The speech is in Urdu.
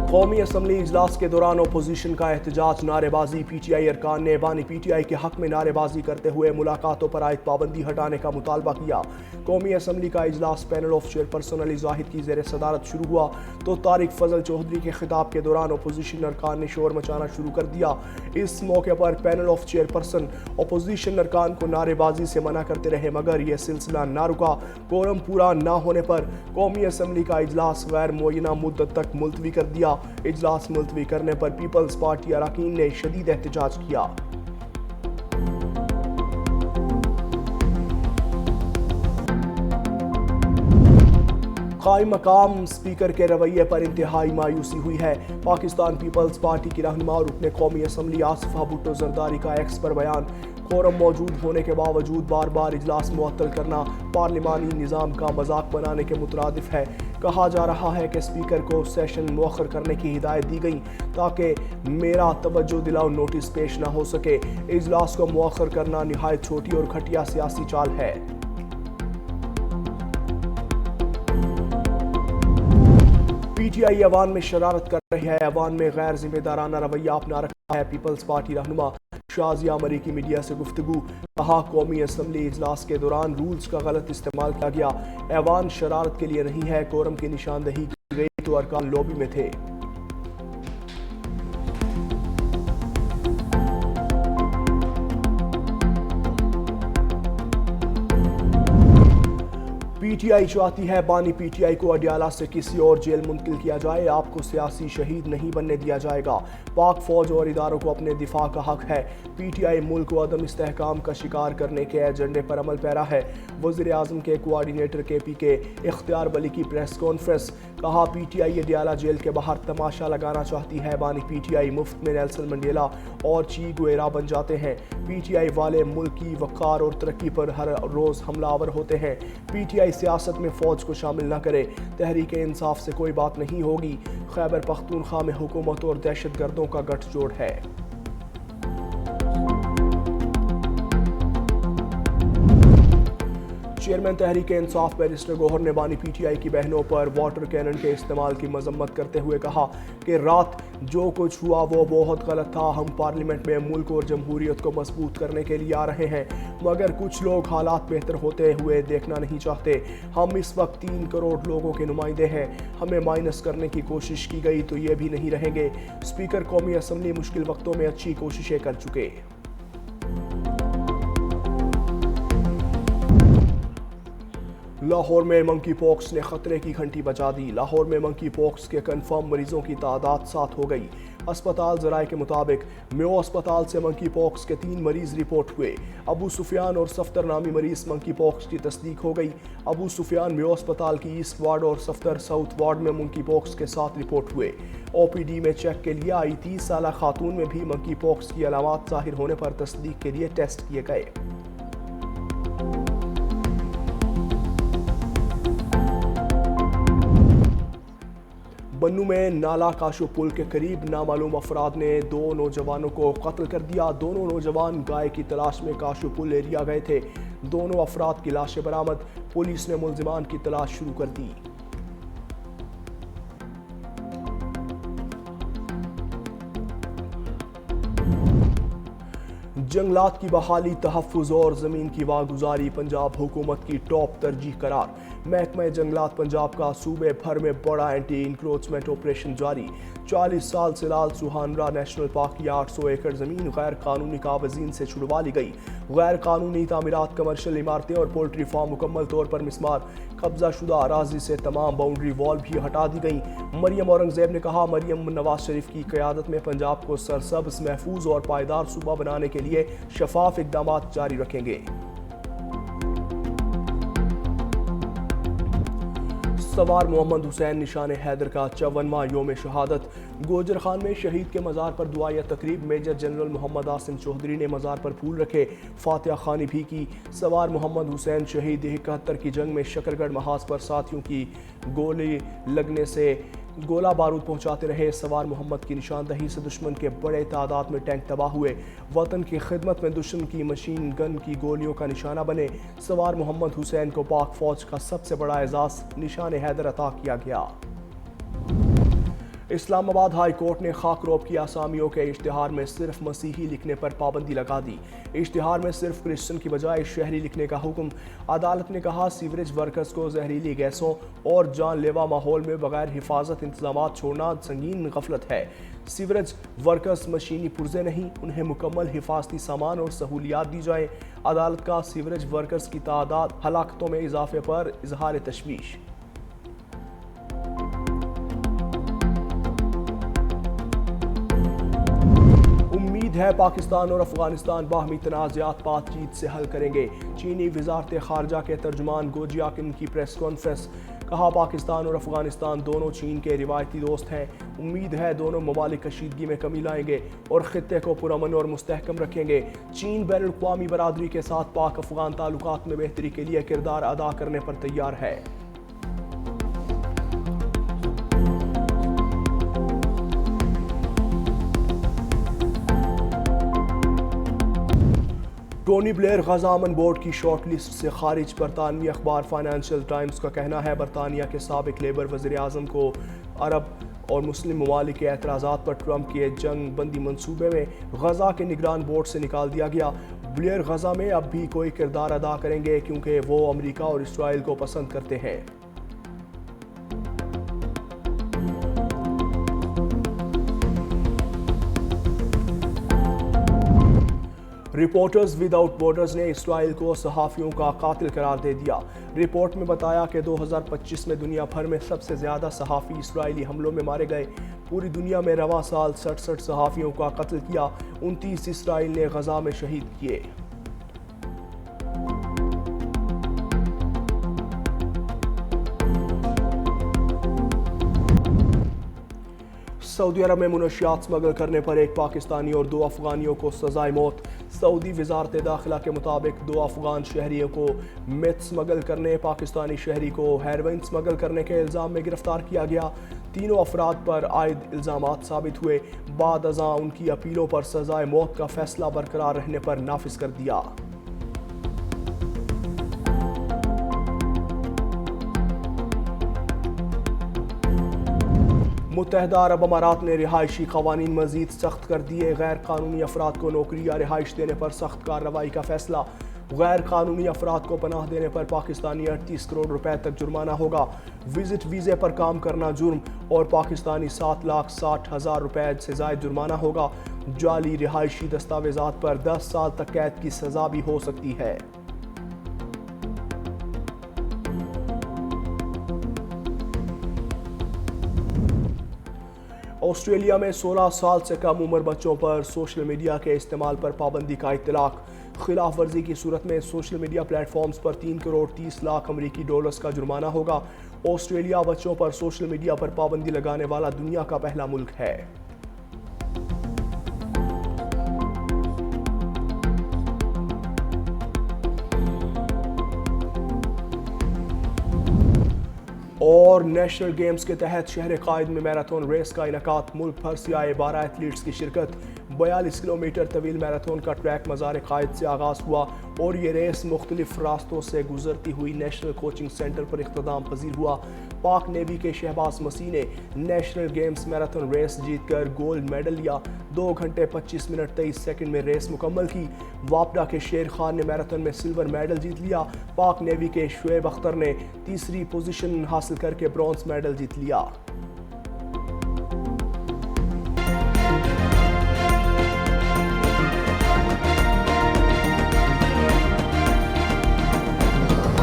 قومی اسمبلی اجلاس کے دوران اپوزیشن کا احتجاج، نعرے بازی۔ پی ٹی آئی ارکان نے ایوان پی ٹی آئی کے حق میں نعرے بازی کرتے ہوئے ملاقاتوں پر عائد پابندی ہٹانے کا مطالبہ کیا۔ قومی اسمبلی کا اجلاس پینل آف چیئرپرسن علی زاہد کی زیر صدارت شروع ہوا تو طارق فضل چودھری کے خطاب کے دوران اپوزیشن ارکان نے شور مچانا شروع کر دیا۔ اس موقع پر پینل آف چیئرپرسن اپوزیشن ارکان کو نعرے بازی سے منع کرتے رہے، مگر یہ سلسلہ نہ رکا۔ کورم پورا نہ ہونے پر قومی اسمبلی کا اجلاس غیر معینہ مدت تک ملتوی کر دیا۔ اجلاس ملتوی کرنے پر پیپلز پارٹی اراکین نے شدید احتجاج کیا۔ قائم مقام اسپیکر کے رویے پر انتہائی مایوسی ہوئی ہے۔ پاکستان پیپلز پارٹی کی رہنما اور رکن قومی اسمبلی آصفہ بھٹو زرداری کا ایکس پر بیان، کورم موجود ہونے کے باوجود بار بار اجلاس معطل کرنا پارلیمانی نظام کا مذاق بنانے کے مترادف ہے۔ کہا جا رہا ہے کہ اسپیکر کو سیشن مؤخر کرنے کی ہدایت دی گئی تاکہ میرا توجہ دلاؤ نوٹس پیش نہ ہو سکے۔ اجلاس کو مؤخر کرنا نہایت چھوٹی اور گھٹیا سیاسی چال ہے۔ پی ٹی آئی ایوان میں شرارت کر رہی ہے، ایوان میں غیر ذمہ دارانہ رویہ اپنا رکھا ہے۔ پیپلز پارٹی رہنما شازیہ مری کی میڈیا سے گفتگو، کہا قومی اسمبلی اجلاس کے دوران رولز کا غلط استعمال کیا گیا، ایوان شرارت کے لیے نہیں ہے، کورم کی نشاندہی کی گئی تو ارکان لوبی میں تھے۔ پی ٹی آئی چاہتی ہے بانی پی ٹی آئی کو اڈیالہ سے کسی اور جیل منتقل کیا جائے، آپ کو سیاسی شہید نہیں بننے دیا جائے گا۔ پاک فوج اور اداروں کو اپنے دفاع کا حق ہے۔ پی ٹی آئی ملک کو عدم استحکام کا شکار کرنے کے ایجنڈے پر عمل پیرا ہے۔ وزیر اعظم کے کوآرڈینیٹر کے پی کے اختیار ولی کی پریس کانفرنس، کہا P T I Adiala jail کے باہر تماشا لگانا چاہتی ہے، بانی پی ٹی آئی مفت میں نیلسن منڈیلا اور چی گویرا بن جاتے ہیں۔ پی ٹی آئی والے ملک کی وقار اور ترقی پر ہر روز حملہ آور ہوتے ہیں۔ پی ٹی آئی سیاست میں فوج کو شامل نہ کرے، تحریک انصاف سے کوئی بات نہیں ہوگی۔ خیبر پختونخوا میں حکومت اور دہشت گردوں کا گٹھ جوڑ ہے۔ چیئرمین تحریک انصاف بیرسٹر گوہر نے بانی پی ٹی آئی کی بہنوں پر واٹر کینن کے استعمال کی مذمت کرتے ہوئے کہا کہ رات جو کچھ ہوا وہ بہت غلط تھا۔ ہم پارلیمنٹ میں ملک اور جمہوریت کو مضبوط کرنے کے لیے آ رہے ہیں، مگر کچھ لوگ حالات بہتر ہوتے ہوئے دیکھنا نہیں چاہتے۔ ہم اس وقت 3 کروڑ لوگوں کے نمائندے ہیں، ہمیں مائنس کرنے کی کوشش کی گئی تو یہ بھی نہیں رہیں گے۔ اسپیکر قومی اسمبلی مشکل وقتوں میں اچھی کوششیں کر چکے۔ لاہور میں منکی پاکس نے خطرے کی گھنٹی بجا دی۔ لاہور میں منکی پاکس کے کنفرم مریضوں کی تعداد 7 ہو گئی۔ اسپتال ذرائع کے مطابق میو اسپتال سے منکی پاکس کے 3 مریض رپورٹ ہوئے۔ ابو سفیان اور صفدر نامی مریض منکی پاکس کی تصدیق ہو گئی۔ ابو سفیان میو اسپتال کی ایسٹ وارڈ اور صفدر ساؤتھ وارڈ میں منکی پاکس کے 7 رپورٹ ہوئے۔ او پی ڈی میں چیک کے لیے آئی 30 سالہ خاتون میں بھی منکی پاکس کی علامات ظاہر ہونے پر تصدیق کے لیے ٹیسٹ کیے گئے۔ بنوں میں نالا کاشو پل کے قریب نامعلوم افراد نے 2 نوجوانوں کو قتل کر دیا۔ دونوں نوجوان گائے کی تلاش میں کاشو پل ایریا گئے تھے۔ دونوں افراد کی لاشیں برآمد، پولیس نے ملزمان کی تلاش شروع کر دی۔ جنگلات کی بحالی، تحفظ اور زمین کی واگزاری پنجاب حکومت کی ٹاپ ترجیح قرار۔ محکمہ جنگلات پنجاب کا صوبے بھر میں بڑا اینٹی انکروچمنٹ آپریشن جاری۔ 40 سال سے لال سوہانرا نیشنل پارک کی 800 ایکڑ زمین غیر قانونی قابضین سے چھڑوا لی گئی۔ غیر قانونی تعمیرات، کمرشل عمارتیں اور پولٹری فارم مکمل طور پر مسمار۔ قبضہ شدہ اراضی سے تمام باؤنڈری وال بھی ہٹا دی گئیں۔ مریم اورنگزیب نے کہا مریم نواز شریف کی قیادت میں پنجاب کو سرسبز، محفوظ اور پائیدار صوبہ بنانے کے لیے شفاف اقدامات جاری رکھیں گے۔ سوار محمد حسین نشان حیدر کا 54واں یوم شہادت۔ گوجر خان میں شہید کے مزار پر دعائیہ تقریب، میجر جنرل محمد عاصم چودھری نے مزار پر پھول رکھے، فاتحہ خوانی بھی کی۔ سوار محمد حسین شہید 71 کی جنگ میں شکرگڑھ محاذ پر ساتھیوں کی گولی لگنے سے گولہ بارود پہنچاتے رہے۔ سوار محمد کی نشاندہی سے دشمن کے بڑے تعداد میں ٹینک تباہ ہوئے، وطن کی خدمت میں دشمن کی مشین گن کی گولیوں کا نشانہ بنے۔ سوار محمد حسین کو پاک فوج کا سب سے بڑا اعزاز نشان حیدر عطا کیا گیا۔ اسلام آباد ہائی کورٹ نے خاکروب کی آسامیوں کے اشتہار میں صرف مسیحی لکھنے پر پابندی لگا دی۔ اشتہار میں صرف کرسچن کی بجائے شہری لکھنے کا حکم۔ عدالت نے کہا سیوریج ورکرز کو زہریلی گیسوں اور جان لیوا ماحول میں بغیر حفاظت انتظامات چھوڑنا سنگین غفلت ہے۔ سیوریج ورکرز مشینی پرزے نہیں، انہیں مکمل حفاظتی سامان اور سہولیات دی جائیں۔ عدالت کا سیوریج ورکرز کی تعداد ہلاکتوں میں اضافے پر اظہار تشویش۔ امید ہے پاکستان اور افغانستان باہمی تنازعات بات چیت سے حل کریں گے۔ چینی وزارت خارجہ کے ترجمان گو جیاکن کی پریس کانفرنس۔ کہا پاکستان اور افغانستان دونوں چین کے روایتی دوست ہیں۔ امید ہے دونوں ممالک کشیدگی میں کمی لائیں گے اور خطے کو پرامن اور مستحکم رکھیں گے۔ چین بین الاقوامی برادری کے ساتھ پاک افغان تعلقات میں بہتری کے لیے کردار ادا کرنے پر تیار ہے۔ ٹونی بلیئر غزہ امن بورڈ کی شارٹ لسٹ سے خارج۔ برطانوی اخبار فائنینشل ٹائمز کا کہنا ہے برطانیہ کے سابق لیبر وزیر اعظم کو عرب اور مسلم ممالک کے اعتراضات پر ٹرمپ کے جنگ بندی منصوبے میں غزہ کے نگران بورڈ سے نکال دیا گیا۔ بلیئر غزہ میں اب بھی کوئی کردار ادا کریں گے کیونکہ وہ امریکہ اور اسرائیل کو پسند کرتے ہیں۔ رپورٹرز وداؤٹ بارڈرز نے اسرائیل کو صحافیوں کا قاتل قرار دے دیا۔ رپورٹ میں بتایا کہ 2025 میں دنیا بھر میں سب سے زیادہ صحافی اسرائیلی حملوں میں مارے گئے۔ پوری دنیا میں رواں سال 67 صحافیوں کا قتل کیا، 29 اسرائیل نے غزہ میں شہید کیے۔ سعودی عرب میں منشیات اسمگل کرنے پر ایک پاکستانی اور 2 افغانیوں کو سزائے موت۔ سعودی وزارت داخلہ کے مطابق 2 افغان شہریوں کو میتھ اسمگل کرنے، پاکستانی شہری کو ہیروئن اسمگل کرنے کے الزام میں گرفتار کیا گیا۔ تینوں افراد پر عائد الزامات ثابت ہوئے۔ بعد ازاں ان کی اپیلوں پر سزائے موت کا فیصلہ برقرار رہنے پر نافذ کر دیا۔ متحدہ عرب امارات نے رہائشی قوانین مزید سخت کر دیے۔ غیر قانونی افراد کو نوکری یا رہائش دینے پر سخت کارروائی کا فیصلہ۔ غیر قانونی افراد کو پناہ دینے پر پاکستانی 38 کروڑ روپے تک جرمانہ ہوگا۔ وزٹ ویزے پر کام کرنا جرم اور پاکستانی 7,60,000 روپے سے زائد جرمانہ ہوگا۔ جعلی رہائشی دستاویزات پر 10 سال تک قید کی سزا بھی ہو سکتی ہے۔ آسٹریلیا میں 16 سال سے کم عمر بچوں پر سوشل میڈیا کے استعمال پر پابندی کا اطلاق۔ خلاف ورزی کی صورت میں سوشل میڈیا پلیٹ فارمز پر 3 کروڑ 30 لاکھ امریکی ڈالرز کا جرمانہ ہوگا۔ آسٹریلیا بچوں پر سوشل میڈیا پر پابندی لگانے والا دنیا کا پہلا ملک ہے۔ اور نیشنل گیمز کے تحت شہر قائد میں میراتھن ریس کا انعقاد۔ ملک بھر سے آئے 12 ایتھلیٹس کی شرکت۔ 42 کلومیٹر طویل میراتھن کا ٹریک مزار قائد سے آغاز ہوا اور یہ ریس مختلف راستوں سے گزرتی ہوئی نیشنل کوچنگ سینٹر پر اختتام پذیر ہوا۔ پاک نیوی کے شہباز مسیح نے نیشنل گیمز میراتھن ریس جیت کر گولڈ میڈل لیا۔ 2 گھنٹے 25 منٹ 23 سیکنڈ میں ریس مکمل کی۔ واپڈا کے شیر خان نے میراتھن میں سلور میڈل جیت لیا۔ پاک نیوی کے شعیب اختر نے تیسری پوزیشن حاصل کر کے برونز میڈل جیت لیا۔